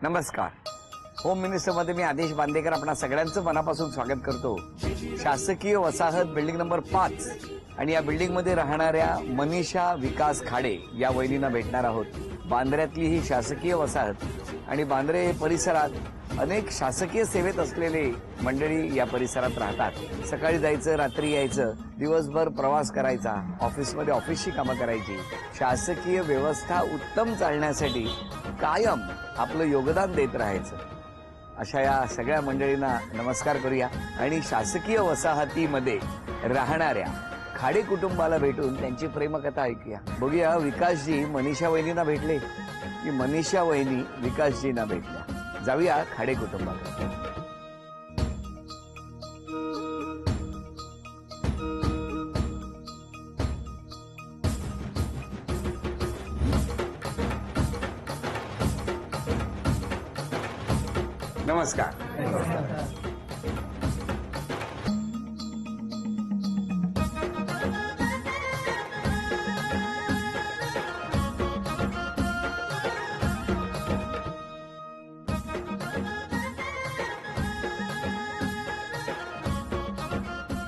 नमस्कार. Home minister मध्ये मी आदेश बांदेकर आपणा सगळ्यांचं मनापासून स्वागत करतो. शासकीय वसाहत बिल्डिंग नंबर 5 आणि या बिल्डिंग मध्ये राहणाऱ्या मनीषा विकास खाडे या वहिनींना भेटणार आहोत. बांद्र्यातली ही शासकीय वसाहत आणि बांद्रे परिसरात अनेक शासकीय सेवेत असलेले मंडळी या परिसरात राहतात. सकाळी जायचं, रात्री यायचं, दिवसभर प्रवास करायचा, ऑफिसमध्ये ऑफिसची कामं करायची. शासकीय व्यवस्था उत्तम चालण्यासाठी कायम आपलं योगदान देत राहायचं. अशा या सगळ्या मंडळींना नमस्कार करूया आणि शासकीय वसाहतीमध्ये राहणाऱ्या खाडे कुटुंबाला भेटून त्यांची प्रेमकथा ऐकूया. बघूया विकासजी मनीषा वहिनींना भेटले की मनीषा वहिनी विकासजींना भेटल्या. जाऊया खाडे कुटुंबाकडे. नमस्कार.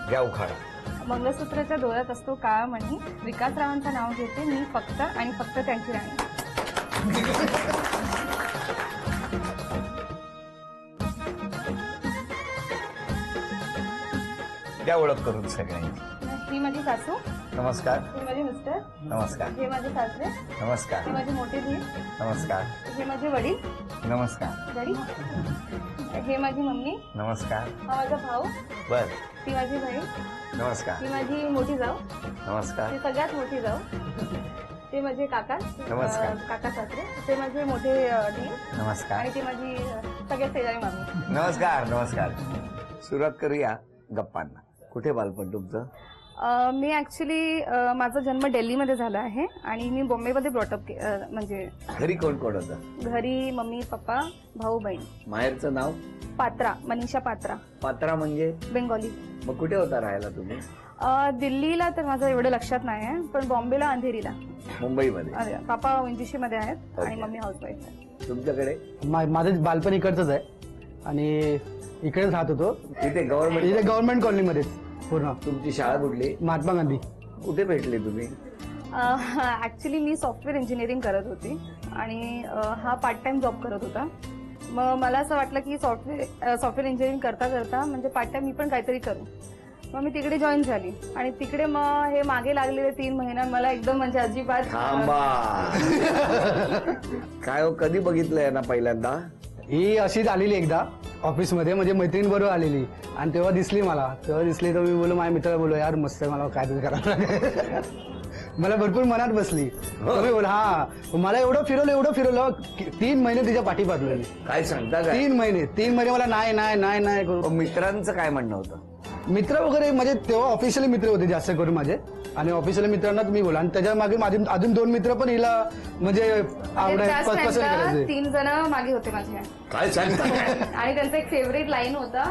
घ्या उखाडा. मंगळसूत्राच्या दोऱ्यात असतो काळा मणी. विकासरावांचं नाव घेते मी फक्त आणि फक्त त्यांची राणी. द्या ओळख करून सगळ्यांची. ही माझी सासू. नमस्कार. हे माझे मिस्टर. नमस्कार. हे माझे सासरे. नमस्कार. हे माझे मोठे धीर. नमस्कार. हे माझे वडील. नमस्कार. डॅडी. हे माझी मम्मी. नमस्कार. हा माझा भाऊ. बर. ती माझी बहीण. नमस्कार. ही माझी मोठी जाऊ. नमस्कार. ती सगळ्यात मोठी जाऊ. ते माझे काका. नमस्कार. काका सासरे. ते माझे मोठे धीर. नमस्कार. आणि ती माझी सगळ्यात शेजारी मामी. नमस्कार. नमस्कार. सुरुवात करूया गप्पांना. कुठे बालपण तुमचं? मी ऍक्च्युली माझा जन्म दिल्लीमध्ये झाला आहे आणि मी बॉम्बेमध्ये ब्रॉटअप म्हणजे घरी कोण कोण होतं? घरी मम्मी पप्पा भाऊ बहीण. माहेरचं नाव? पात्रा. मनीषा पात्रा. पात्रा म्हणजे बेंगॉली. मग कुठे होता राहायला तुम्ही? दिल्लीला तर माझं एवढं लक्षात नाही आहे, पण बॉम्बेला अंधेरीला. मुंबईमध्ये? पापा ओएनजीसी मध्ये आहेत आणि मम्मी हाऊसवाईफ आहे. तुमच्याकडे? माझं बालपण इकडचंच आहे आणि इकडेच राहत होतो. इथे गव्हर्नमेंट कॉलनीमध्येच पूर्ण. तुमची शाळा कुठली? महात्मा गांधी. कुठे भेटले तुम्ही? ऍक्च्युली मी सॉफ्टवेअर इंजिनिअरिंग करत होती आणि हा पार्ट टाइम जॉब करत होता. मग मला असं वाटलं की सॉफ्टवेअर इंजिनिअरिंग करता करता म्हणजे पार्ट टाइम मी पण काहीतरी करू. मग मी तिकडे जॉईन झाली आणि तिकडे मग हे मागे लागलेले 3 महिन्यात मला एकदम म्हणजे अजिबात. काय हो, कधी बघितलंय ना पहिल्यांदा? ही अशीच आलेली एकदा ऑफिसमध्ये, म्हणजे मैत्रीण बरोबर आलेली आणि तेव्हा दिसली मला. तर मी बोललो माझ्या मित्राला, बोललो यार मस्त आहे, मला काय तरी करावं लागेल. मला भरपूर मनात बसली. मी बोल हा मला एवढं फिरवलं 3 महिने तिच्या पाठी पाठवलेली. काय सांगता? 3 महिने मला नाही करू. मित्रांचं काय म्हणणं होतं? मित्र वगैरे म्हणजे तेव्हा ऑफिशियली मित्र होते जास्त करून माझे आणि ऑफिशियली मित्रांना तुम्ही बोला. आणि त्याच्या मागे माझे अजून 2 मित्र पण हिला म्हणजे पसंत करायचे. 3 जण मागे होते माझे. काय सांगता? आणि त्यांचा एक फेवरेट लाईन होता,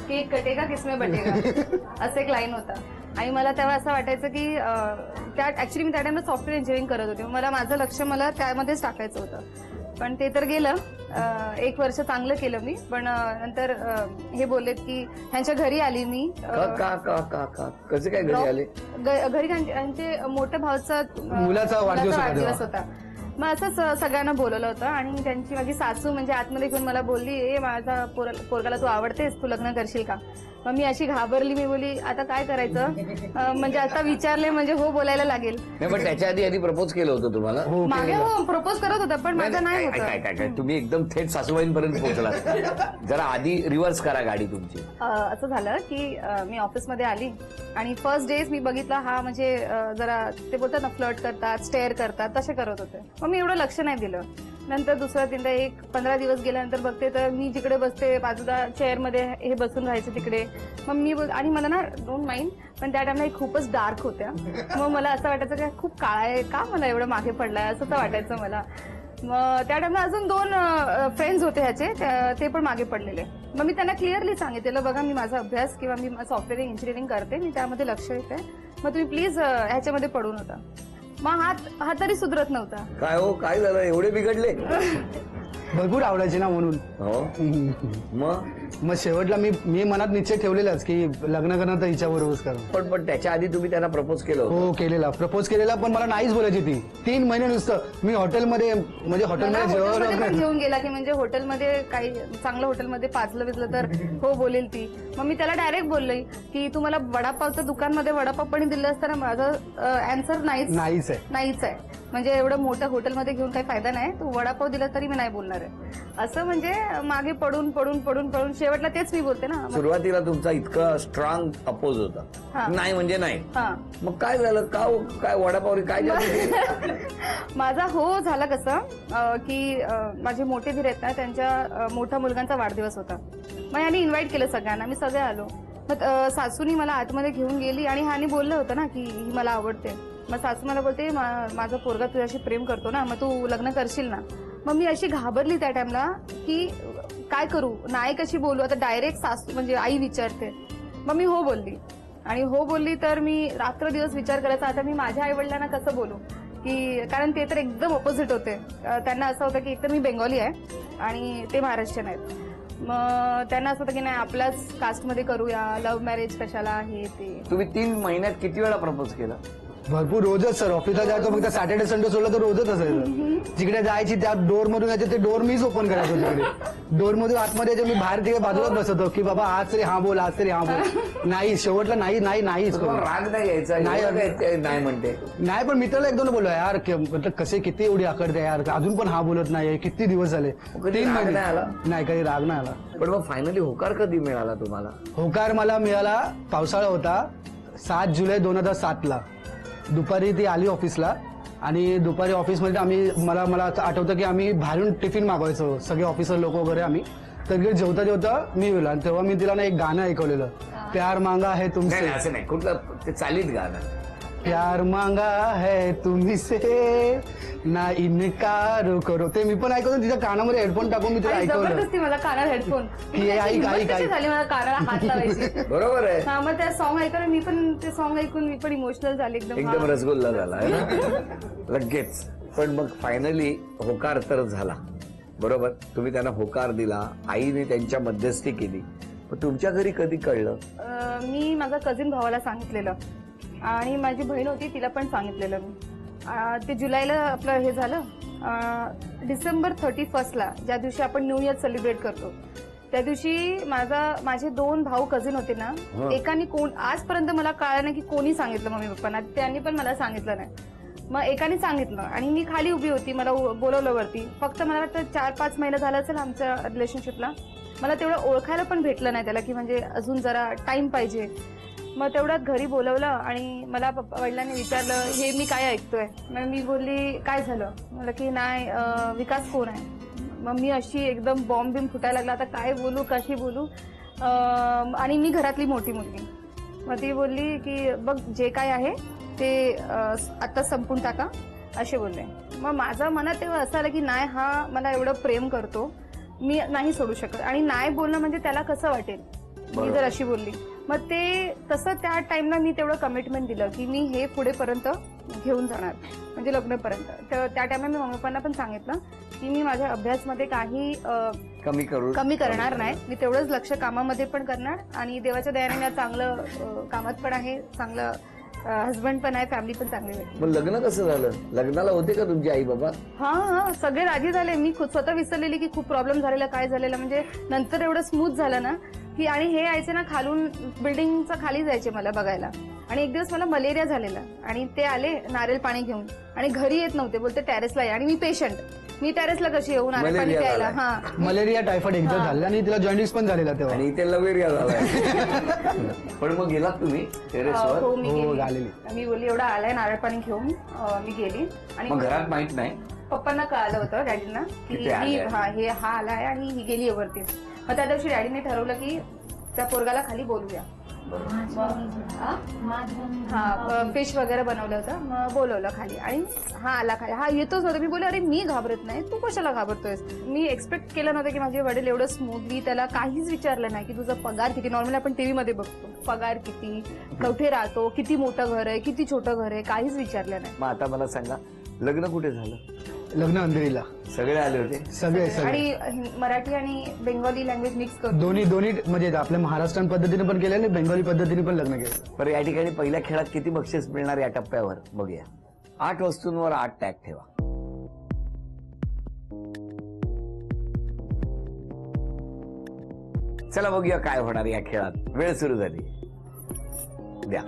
केक कटेगा किसमें बटेगा असं एक लाईन होता. आणि मला तेव्हा असं वाटायचं की ऍक्च्युली मी त्या टाइमला सॉफ्टवेअर इंजिनिअरिंग करत होते. मला माझं लक्ष मला त्यामध्येच टाकायचं होतं, पण ते तर गेलं. 1 वर्ष चांगलं केलं मी, पण नंतर हे बोललेत की ह्यांच्या घरी आली मी. कसे काय घरी आले? घरी त्यांचे मोठ्या भावाचा मुलाचा वाढदिवस होता. मग असंच सगळ्यांना बोलवलं होतं आणि त्यांची माझी सासू म्हणजे आतमध्ये घेऊन मला बोलली, ए माझा पोरगाला तू आवडतेस, तू लग्न करशील का? मग मी अशी घाबरली. मी बोली आता काय करायचं, म्हणजे आता विचारले म्हणजे हो बोलायला लागेल. नाही, पण त्याच्या आधी प्रपोज केलं होतं तुम्हाला? मागे हो प्रपोज करत होता, पण माझं नाही होतं. काय तुम्ही एकदम थेट सासूबाईंपर्यंत पोहोचला. जरा आधी रिव्हर्स करा गाडी तुमची. असं झालं की मी ऑफिसमध्ये आली आणि फर्स्ट डेज मी बघितला हा म्हणजे जरा ते बोलतात ना फ्लर्ट करतात, स्टेअर करतात, तसे करत होते. मग मी एवढं लक्ष नाही दिलं. नंतर दुसरा 15 दिवस गेल्यानंतर बघते तर मी जिकडे बसते बाजूला चेअरमध्ये हे बसून राहायचं तिकडे. मग मी आणि मला ना डोंट माइंड, पण त्या टाइमला खूपच डार्क होत्या. मग मला असं वाटायचं की खूप काळा आहे का, मला एवढं मागे पडलाय असं तर वाटायचं मला. मग त्या टाइमला अजून 2 फ्रेंड्स होते ह्याचे, ते पण मागे पडलेले. मग मी त्यांना क्लिअरली सांगितलेलं, बघा मी माझा अभ्यास किंवा मी सॉफ्टवेअर इंजिनिअरिंग करते, मी त्यामध्ये लक्ष देते, मग तुम्ही प्लीज ह्याच्यामध्ये पडू नका. मग हा तरी सुधरत नव्हता. काय हो, काय झालं, एवढे बिघडले? भरपूर आवडायची ना म्हणून. हो मग शेवटला मी मनात निश्चय ठेवलेलाच की लग्न करणं तर हिच्याबरोबरच करणं. पण त्याच्या आधी तुम्ही त्यांना प्रपोज केलं होतं? हो केलेला, प्रपोज केलेला, पण मला नाहीच बोलायची ती. 3 महिने नुसतं मी हॉटेलमध्ये म्हणजे हॉटेलमध्ये हॉटेलमध्ये पण जेवण घेऊन गेला की म्हणजे हॉटेलमध्ये काही चांगलं हॉटेलमध्ये पाचलं बिजलं तर हो बोलेल ती. मग मी त्याला डायरेक्ट बोलले की तू मला वडापावचं दुकानमध्ये वडापाव पण दिलं असताना माझं अँसर नाहीच आहे. म्हणजे एवढं मोठं हॉटेलमध्ये घेऊन काही फायदा नाही, तू वडापाव दिला तरी मी नाही बोलणार आहे. असं म्हणजे मागे पडून शेवटला तेच मी बोलते ना. सुरुवातीला तुमचा इतका स्ट्रॉंग अपोज होता, नाही म्हणजे नाही. मग काय झालं? काय वडापाव काय झालं? माझा हो झाला कसं की माझे मोठे धीर आहेत ना, त्यांच्या मोठ्या मुलगांचा वाढदिवस होता. मग यांनी इन्व्हाइट केलं सगळ्यांना, मी सगळे आलो. मग सासूनी मला आतमध्ये घेऊन गेली आणि ह्यानी बोललं होतं ना की ही मला आवडते. मग सासू मला बोलते माझा पोरगा तुझ्याशी प्रेम करतो ना, मग तू लग्न करशील ना. मग मी अशी घाबरली त्या टाइमला की काय करू, नाही कशी बोलू आता. डायरेक्ट सासू म्हणजे आई विचारते. मग मी हो बोलली, आणि हो बोलली तर मी रात्र दिवस विचार करायचा आता मी माझ्या आई वडिलांना कसं बोलू, की कारण ते तर एकदम ऑपोजिट होते. त्यांना असं होतं की एकतर मी बेंगॉली आहे आणि ते महाराष्ट्रीयन आहेत. मग त्यांना असं होतं की नाही आपल्याच कास्टमध्ये करूया, लव्ह मॅरेज कशाला हे ते. तुम्ही 3 महिन्यात किती वेळा प्रपोज केला? भरपूर, रोजच सर. ऑफिसला जायचो फक्त सॅटर्डे संडे सोडलं तर रोजच असायचं. जिकडे जायची त्या डोर मधून यायचे ते डोर मीच ओपन करायचो. तिकडे डोर मधून आतमध्ये यायचो, मी बाहेर तिकडे बाजूलाच बसतो की बाबा आज तरी हा बोल, आज तरी हा बोल. नाही, शेवटला नाहीच करू. राग नाही यायचा? नाही म्हणते नाही, पण मित्राला एकदम बोललो यार कसे किती एवढी आकडते यार, अजून पण हा बोलत नाही, किती दिवस झाले. 3 महिने नाही, कधी राग नाही आला. पण मग फायनली होकार कधी मिळाला तुम्हाला? होकार मला मिळाला, पावसाळा होता, 7 जुलै 2007 दुपारी ती आली ऑफिसला. आणि दुपारी ऑफिसमध्ये मला आठवतं की आम्ही बाहेरून टिफिन मागवायचो सगळे ऑफिसर लोक वगैरे. आम्ही तर जेवता मी गेलो आणि तेव्हा मी तिला ना एक गाणं ऐकवलेलं, प्यार मांगा है तुमसे. असं नाही, कुठलं ते चालीत गाणं, प्यार मांगा है तुमसे ना इनकार करो. ते मी पण ऐकवतो, तिच्या कानामध्ये हेडफोन टाकून मी तिला ऐकवलं. जबरदस्ती मला कानात हेडफोन झाली, मला कानाला हात लावायची. बरोबर आहे. हा, मग त्या सॉंग ऐकलं मी पण, ते सॉंग ऐकून मी पण इमोशनल झाले एकदम रसगुल्ला झाला लगेच. पण मग फायनली होकार तर झाला, बरोबर. तुम्ही त्यांना होकार दिला, आईने त्यांच्या मध्यस्थी केली. पण तुमच्या घरी कधी कळलं? मी माझ्या कझिन भावाला सांगितलेलं आणि माझी बहीण होती तिला पण सांगितलेलं मी. ते जुलैला आपलं हे झालं. डिसेंबर 31ला ज्या दिवशी आपण न्यू इयर सेलिब्रेट करतो त्या दिवशी माझे 2 भाऊ कझिन होते ना, एकाने आजपर्यंत मला कळलं नाही की कोणी सांगितलं मम्मी पप्पांना, त्यांनी पण मला सांगितलं नाही. मग एकाने सांगितलं आणि मी खाली उभी होती, मला बोलवलं वरती. फक्त मला वाटतं 4-5 महिने झालं असेल आमच्या रिलेशनशिपला. मला तेवढं ओळखायला पण भेटलं नाही त्याला की म्हणजे अजून जरा टाइम पाहिजे. मग तेवढ्यात घरी बोलवलं आणि मला वडिलांनी विचारलं हे मी काय ऐकतोय. मग मी बोलली काय झालं, मला की नाही विकास कोण आहे. मग मी अशी एकदम बॉम्ब फुटायला लागला, आता काय बोलू, कशी बोलू. आणि मी घरातली मोठी मुलगी. मग ती बोलली की बघ जे काय आहे ते आता संपून टाका असे बोलले. मग माझं मनात तेव्हा असं आलं की नाही, हा मला एवढं प्रेम करतो, मी नाही सोडू शकत. आणि नाही बोलणं म्हणजे त्याला कसं वाटेल मी जर अशी बोलली. मग ते तसं त्या टाइमला मी तेवढं कमिटमेंट दिलं की मी हे पुढेपर्यंत घेऊन जाणार, म्हणजे लग्नपर्यंत. तर त्या टाइमला मी मम्मी पप्पांना पण सांगितलं की मी माझ्या अभ्यासमध्ये काही कमी करणार नाही, मी तेवढंच लक्ष कामामध्ये पण करणार आणि देवाच्या दयाने मी चांगलं कामात पण आहे, चांगलं हस्बंड पण आहे, फॅमिली पण चांगली आहे. मग लग्न कसं झालं? लग्नाला होते का तुमचे आई बाबा? हा, सगळे राजी झाले. मी स्वतः विसरलेली की खूप प्रॉब्लेम झालेला, काय झालेला. म्हणजे नंतर एवढं स्मूथ झालं ना की. आणि हे यायचे ना खालून, बिल्डिंगच्या खाली जायचे मला बघायला. आणि एक दिवस मला मलेरिया झालेला आणि ते आले नारळ पाणी घेऊन आणि घरी येत नव्हते, बोलते टेरेसला आहे. आणि मी पेशंट, मी टेरेसला कशी येऊ नारळ पाणी प्यायला. हा, मलेरिया टायफॉइड एकदा झाला आणि तिला जॉन्डिस पण झालेला तेव्हा. आणि इथे लवेरिया झाला. पण मग गेलात तुम्ही टेरेसवर? हो, मी गेली. मी बोलली एवढा आलाय नारळ पाणी घेऊन, मी गेली. आणि मग घरात माहित नाही? पप्पांना कळालं होतं, डॅडींना, की हा आलाय आणि ही गेली वरती. मग त्या दिवशी डॅडीने ठरवलं की त्या पोरगाला खाली बोलूया. हा, फिश वगैरे बनवलं होतं, मग बोलवलं खाली आणि हा आला खाली. हा येतोच नव्हता. मी बोलले अरे मी घाबरत नाही, तू कशाला घाबरतोयस. मी एक्सपेक्ट केलं नव्हतं की माझे वडील एवढं स्मूथली, त्याला काहीच विचारलं नाही की तुझा पगार किती. नॉर्मली आपण टीव्ही मध्ये बघतो पगार किती, कुठे राहतो, किती मोठं घर आहे, किती छोटं घर आहे, काहीच विचारलं नाही. मग आता मला सांगा, लग्न कुठे झालं? लग्न अंधेरीला सगळे आले होते. सगळे सगळे आणि मराठी आणि बेंगॉली लँग्वेज मिक्स करून. दोन्ही म्हणजे आपल्या महाराष्ट्रीयन पद्धतीने पण केले आणि बेंगॉली पद्धतीने पण लग्न केलं. बरं, या ठिकाणी पहिल्या खेळात किती बक्षीस मिळणार या टप्प्यावर बघूया. 8 वस्तूंवर 8 टॅग ठेवा. चला बघूया काय होणार या खेळात. वेळ सुरू झाली. द्या.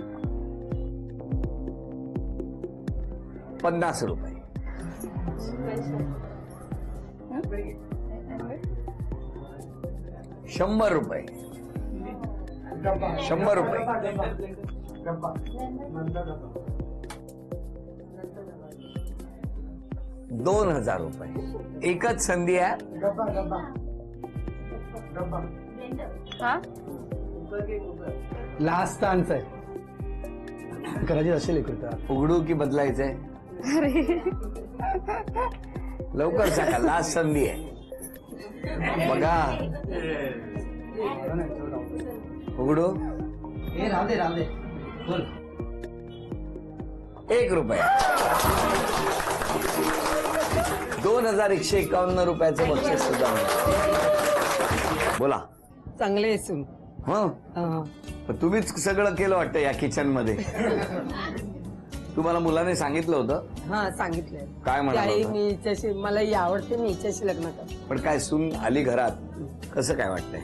50 रुपये. 100 रुपये. 100 रुपये. 2000 रुपये. एकच संधी आहे. हा लास्ट चान्स आहे. कदाचित असेल एक रुपया. उघडू की बदलायचंय? अरे लवकर सांगा. लास्ट संधी आहे. बघा. उघडू. राहू दे बोल. 1 रुपया. 2151 रुपयाचं बक्षीस सुद्धा मिळालं. बोला. चांगले असून हं? पण तुम्हीच सगळं केलं वाटतं या किचन मध्ये. तुम्हाला मुलाने सांगितलं होतं? हा सांगितलंय. काय म्हणाला काही होता? मी हिच्याशी मला ही आवडते मी हिच्याशी लग्न कर. पण काय सून आली घरात, कसं काय वाटतंय?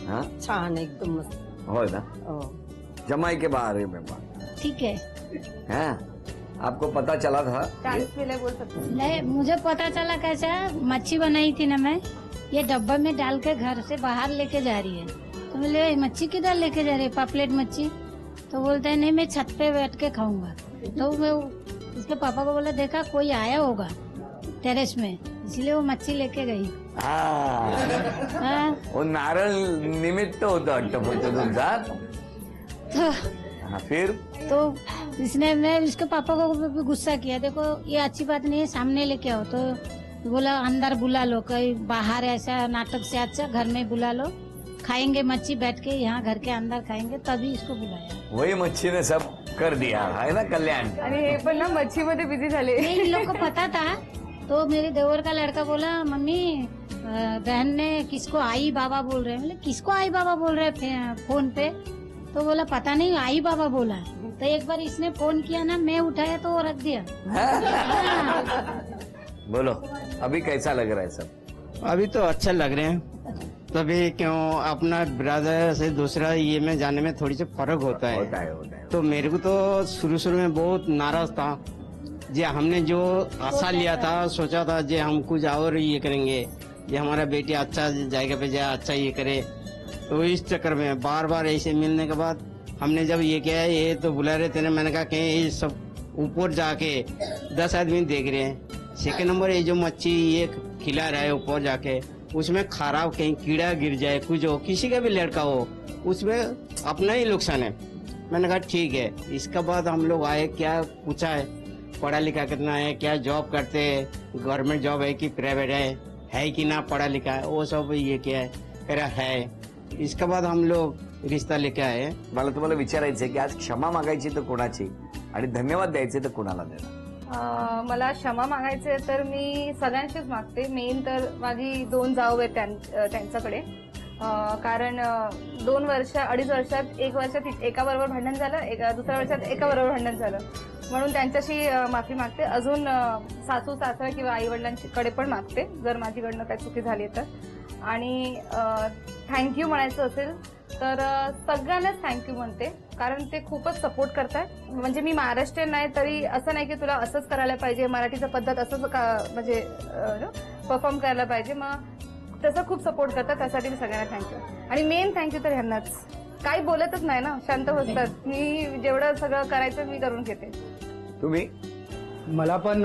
हा, छान एकदम मस्त. होय ना. हो. जमाई के बाहर है मेहमान. ठीक है. हाँ, आपको पता चला था? चांस मिले बोल सकते. नहीं, मुझे पता चला कैसा मच्छी बनाई थी ना मैं, ये डब्बा में डाल के घर से बाहर लेके जा रही है. तो मैं ले मच्छी किधर लेके जा रही है, पापलेट मच्छी. तो बोलता है नहीं मैं छत पे बैठ के खाऊंगा. तो मैं उसके पापा को बोला देखा कोई आया होगा टेरेस में, इसलिए वो मच्छी लेके गई. हाँ. वो नारळ निमित्त होतं वाटतं फक्त तुमचा. तो हाँ, फिर तो इसने मैं उसके पापा को भी गुस्सा किया, देखो ये अच्छी बात नहीं है, सामने लेके आओ. तो बोला अंदर बुला लो, कहीं बाहर ऐसा नाटक से अच्छा घर में बुला लो, खाएंगे मच्छी बैठ के यहाँ घर के अंदर खाएंगे, तभी इसको बुलाया. वही मच्छी ने सब कर दिया है ना कल्याण. आणि हे पण ना मच्छी मध्ये बिझी झाले. नहीं, इन लोग को पता था. तो मेरे देवर का लड़का बोला मम्मी बहन ने किसको आई बाबा बोल रहे हैं. बोले किसको आई बाबा बोल रहे हैं फोन पे. तो बोला पता नहीं आई बाबा बोला. तो एक बार इसने फोन किया ना, मैं उठाया तो वो रख दिया. बोलो, अभी कैसा लग रहा है सब? अभी तो अच्छा लग रहे हैं. तभी क्यों अपना ब्रदर से दूसरा ये में जाने में थोड़ी सी फर्क होता है. होता है. तो मेरे को तो शुरू में बहुत नाराज था. जे हमने जो आशा लिया था, सोचा था जे हम कुछ और ये करेंगे, ये हमारा बेटी अच्छा जगह पे जाए, अच्छा ये करे. तो इस चक्कर में बार बार ऐसे मिलने के बाद हमने जब ये किया ये तो बुला रहे थे ना, मैंने कहा कहीं ये सब ऊपर जाके 10 आदमी देख रहे हैं. सेकेंड नंबर ये जो मच्छी ये खिला रहा है ऊपर जाके, उसमें खराब कहीं कीड़ा गिर जाए, कुछ हो, किसी का भी लड़का हो, उसमें अपना ही नुकसान है. मैंने कहा ठीक है. इसके बाद हम लोग आए, क्या पूछा है पढ़ा लिखा कितना है, क्या जॉब करते हैं, गवर्नमेंट जॉब है कि प्राइवेट है कि ना पढ़ा लिखा है, वो सब ये क्या है, कह रहा है. इसके बाद हम लोग रिश्ता लेके आए. मला तुम्हाला विचारायचंय की आज क्षमा मागायची तर कोणाची आणि धन्यवाद द्यायचे तर कोणाला देणार? मला क्षमा मागायचे तर मी सगळ्यांशीच मागते. मेन तर माझी 2 जाऊ आहेत त्यांच्याकडे. कारण 2 वर्ष 2.5 वर्षात 1 वर्षात एका बरोबर भांडण झालं, दुसऱ्या वर्षात एका बरोबर भांडण झालं, म्हणून त्यांच्याशी माफी मागते. अजून सासू सासरा किंवा आई वडिलांकडे पण मागते जर माझीकडनं काही चुकी झाली तर. आणि थँक्यू म्हणायचं असेल तर सगळ्यांनाच थँक्यू म्हणते, कारण ते खूपच सपोर्ट करतात. म्हणजे मी महाराष्ट्रीयन नाही तरी असं नाही की तुला असंच करायला पाहिजे, मराठीचं पद्धत असंच म्हणजे परफॉर्म करायला पाहिजे, मग तसं खूप सपोर्ट करतात. त्यासाठी मी सगळ्यांना थँक्यू. आणि मेन थँक्यू तर ह्यांनाच. काही बोलतच नाही ना, शांत बसतात. मी जेवढं सगळं करायचं मी करून घेते. तुम्ही? मला पण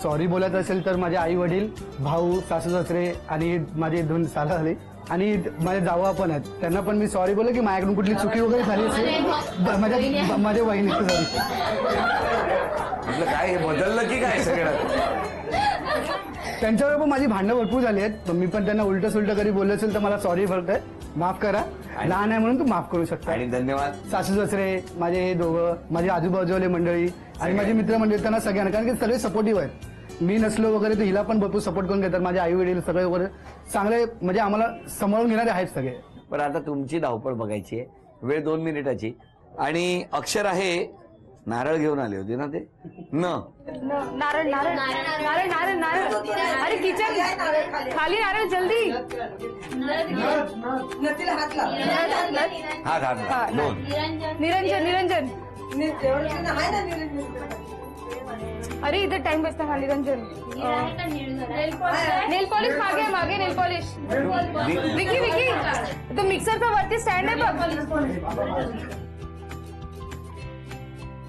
सॉरी बोलायचं असेल तर माझे आई वडील, भाऊ, सासू सासरे आणि माझे 2 साला झाले आणि माझे जावा पण आहेत, त्यांना पण मी सॉरी बोललो की माझ्याकडून कुठली चुकी वगैरे झाली असेल. माझ्या वहिनीचं सॉरी. म्हटलं काय हे बदललं की काय सगळं? त्यांच्यावर पण माझी भांडणं भरपूर झाली आहेत. मी पण त्यांना उलट सुलट कधी बोललं असेल तर मला सॉरी बोलतोय, माफ करा. लहान आहे म्हणून तू माफ करू शकता. आणि धन्यवाद. सासू सासरे, माझे हे दोघं, माझे आजूबाजूवाले मंडळी आणि माझे मित्रमंडळी, त्यांना सगळ्यांना, कारण की सगळे सपोर्टिव्ह आहेत. मी नसलो वगैरे तर हिला पण भरपूर सपोर्ट करून घेतात. माझे आई वडील सगळे वगैरे चांगले म्हणजे आम्हाला सांभाळून घेणारे आहेत सगळे. पण आता तुमची धावपळ बघायची आहे. वेळ 2 मिनिटाची. आणि अक्षर आहे, नारळ घेऊन आले होते ना ते नारळ नारळ नारळ नारळ नारळ. अरे किचन खाली नारळ जल्दी. हात हात 2. निरंजन निरंजन. अरे इथे टाइम बसता हा निरंजन. नेल पॉलिश मागे मागे नेल पॉलिश. विकी विकी तो मिक्सरचा वरती स्टँड आहे बघ.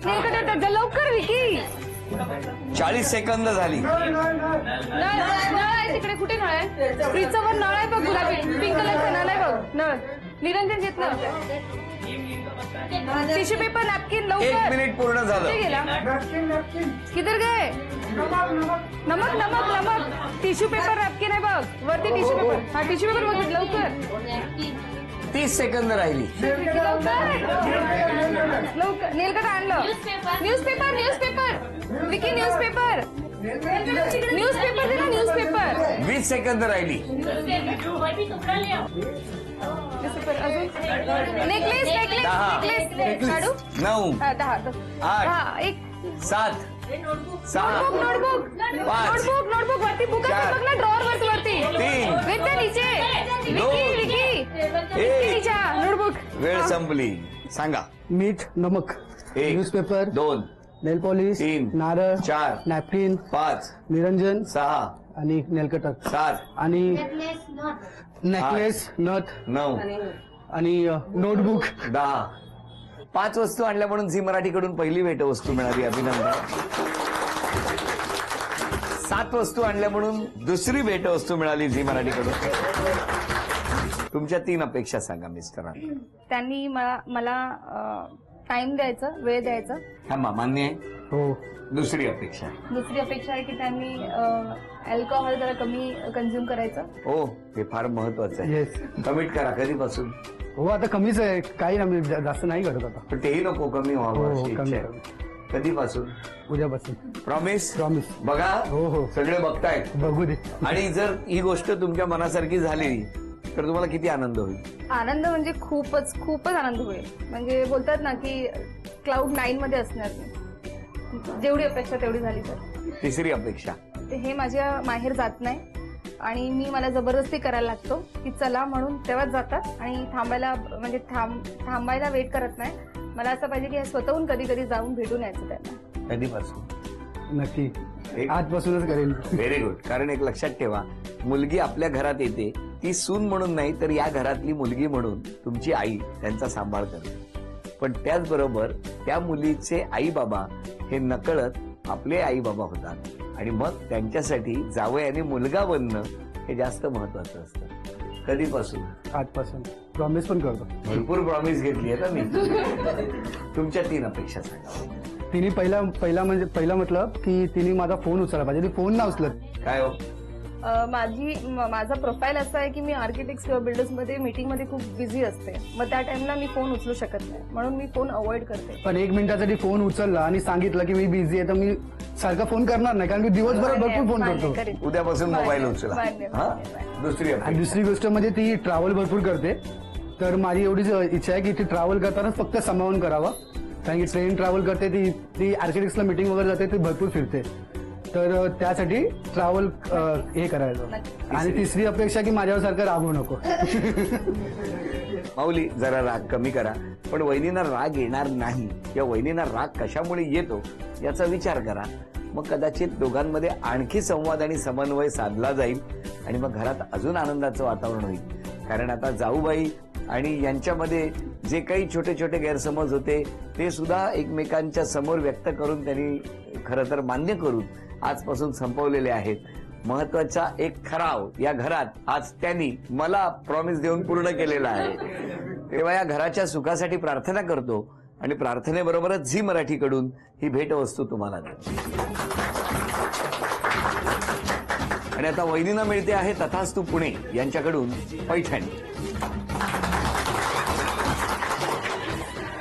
नेल कटर लवकर विकी. 40 सेकंद झाली. नळ आहे तिकडे. कुठे नळ आहे? फ्रीजचा वर नळ आहे बघ गुलाबी पिंक कलरचा नळ आहे बघ. नळ निरंजन घेतलं. टिश्यू पेपर नॅपकिन 1 लवकर. मिनिट पूर्ण झालं. कुठे गेला? किधर गए? नमक नमक नमक. टिश्यू पेपर नॅपकिन आहे बघ वरती. Tissue paper. हा टिश्यू पेपर बघ लवकर. 30 सेकंद राहिली. लवकर नेलकट आणलं. Newspaper newspaper Vicky newspaper. Newspaper दे ना न्यूजपेपर. 20 सेकंद राहिली. Necklace necklace 10. नेकलेस काढू. 9 10 8 एक 7 6 नोटबुक पाच. नोटबुक नोटबुक वरती बुक चार. बघ ना ड्रॉवर वरती. 3 विथ नीचे. दोन. विकी नीचा नोटबुक. वेळ संपली. सांगा. मीठ, नमक, 1 न्यूजपेपर, 2 नेल पॉलिश, 3 नारळ, 4 नॅपकिन, 5 निरंजन 6 आणि नेलकटर 7 आणि नेकलेस, नथ 9 आणि नोटबुक. 10. 5 वस्तू आणल्या म्हणून झी मराठीकडून पहिली भेटवस्तू मिळाली. अभिनंदन. 7 वस्तू आणल्या म्हणून दुसरी भेटवस्तू मिळाली झी मराठीकडून. तुमच्या 3 अपेक्षा सांगा मिस्टरांना. त्यांनी मला टाइम द्यायचं वेळ द्यायचं. थांबा. मान्य आहे. हो. दुसरी अपेक्षा. दुसरी अपेक्षा आहे की त्यांनी अल्कोहोल जरा कमी कंझ्युम करायचं. हो, हे फार महत्वाचं आहे. येस. कमिट करा. कधीपासून? हो आता कमीच आहे. काही ना मी जास्त नाही करत आता. पण तेही नको कमी व्हावं हो, अशी कमी इच्छा आहे. कधीपासून? उद्यापासून. प्रॉमिस? प्रॉमिस. बघा. हो, हो. सगळे बघतायत. बघू दे. आणि जर ही गोष्ट तुमच्या मनासारखी झाली तर तुम्हाला किती आनंद होईल? आनंद म्हणजे खूपच खूपच आनंद होईल. म्हणजे बोलतात ना की क्लाउड 9 मध्ये असणार मी. जेवढी अपेक्षा तेवढी झाली तर. तिसरी अपेक्षा. हे माझ्या माहेर जात नाही आणि मला जबरदस्ती करायला लागतो की चला म्हणून तेव्हाच जातात आणि थांबायला म्हणजे थांबायला वेट करत नाही. मला असं पाहिजे की स्वतःहून कधी कधी जाऊन भेटून यायचं त्यांना. कधीपासून? नक्की एक- आजपासूनच करेन. Very good. कारण एक लक्षात ठेवा, मुलगी आपल्या घरात येते ती सून म्हणून नाही तर या घरातली मुलगी म्हणून तुमची आई त्यांचा सांभाळ करते. पण त्याचबरोबर त्या मुलीचे आई बाबा हे नकळत आपले आई बाबा होतात आणि मग त्यांच्यासाठी जावई आणि मुलगा बनणं हे जास्त महत्वाचं असतं. कधीपासून? आजपासून. प्रॉमिस पण करतो. भरपूर प्रॉमिस घेतली आहे ना मी. तुमच्या 3 अपेक्षा सांगा. तिने पहिला म्हटलं की तिने माझा फोन उचलला पाहिजे. ती फोन ना उचलत. काय हो? माझा प्रोफाईल असा आहे की मी आर्किटेक्ट्स किंवा बिल्डर्स मध्ये मीटिंग मध्ये खूप बिझी असते. मग त्या टाइमला मी फोन उचलू शकत नाही म्हणून मी फोन अवॉइड करते. पण 1 मिनिटासाठी फोन उचलला आणि सांगितलं की मी बिझी आहे तर मी सारखा फोन करणार नाही. कारण मी दिवसभरात भरपूर फोन मान्य, करतो. करेन. उद्यापासून मोबाईल उचला. मान्य, हा? मान्य. दुसरी आणि अपेक्षा. दुसरी गोष्ट म्हणजे ती ट्रॅव्हल भरपूर करते. तर माझी एवढीच इच्छा आहे की ती ट्रॅव्हल करताना फक्त सांभाळून करावा. कारण की ट्रेन ट्रॅव्हल करते ती आर्किटेक्ट्सला मीटिंग वगैरे जाते ती भरपूर फिरते. तर त्यासाठी ट्रॅव्हल हे करायचं. आणि तिसरी अपेक्षा की माझ्यावर सारखं रागवू नको. माऊली जरा राग कमी करा. पण वहिनींना राग येणार नाही किंवा वहिनींना राग कशामुळे येतो याचा विचार करा. मग कदाचित दोघांमध्ये आणखी संवाद आणि समन्वय साधला जाईल आणि मग घरात अजून आनंदाचं वातावरण होईल. कारण आता जाऊबाई आणि यांच्यामध्ये जे काही छोटे छोटे गैरसमज होते ते सुद्धा एकमेकांच्या समोर व्यक्त करून त्यांनी खरं तर मान्य करून आजपासून संपवलेले आहेत. महत्वाचा एक ठराव या घरात आज त्यांनी मला प्रॉमिस देऊन पूर्ण केलेला आहे. तेव्हा या घराच्या सुखासाठी प्रार्थना करतो आणि प्रार्थनेबरोबरच झी मराठीकडून ही भेटवस्तू तुम्हाला देतो. आणि आता वहिनींना मिळते आहे तथास्तू पुणे यांच्याकडून पैठणी.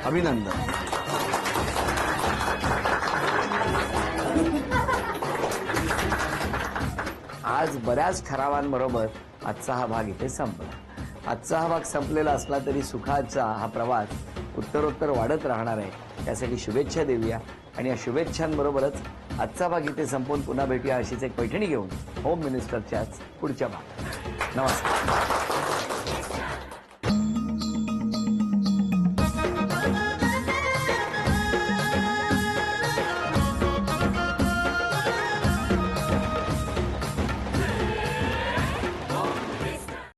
अभिनंदन. आज बऱ्याच ठरावांबरोबर आजचा हा भाग इथे संपला. आजचा हा भाग संपलेला असला तरी सुखाचा हा प्रवास उत्तरोत्तर वाढत राहणार आहे. त्यासाठी शुभेच्छा देऊया आणि या शुभेच्छांबरोबरच आजचा भाग इथे संपवून पुन्हा भेटूया अशीच एक पैठणी घेऊन होम मिनिस्टरच्याच पुढच्या भागात. नमस्कार.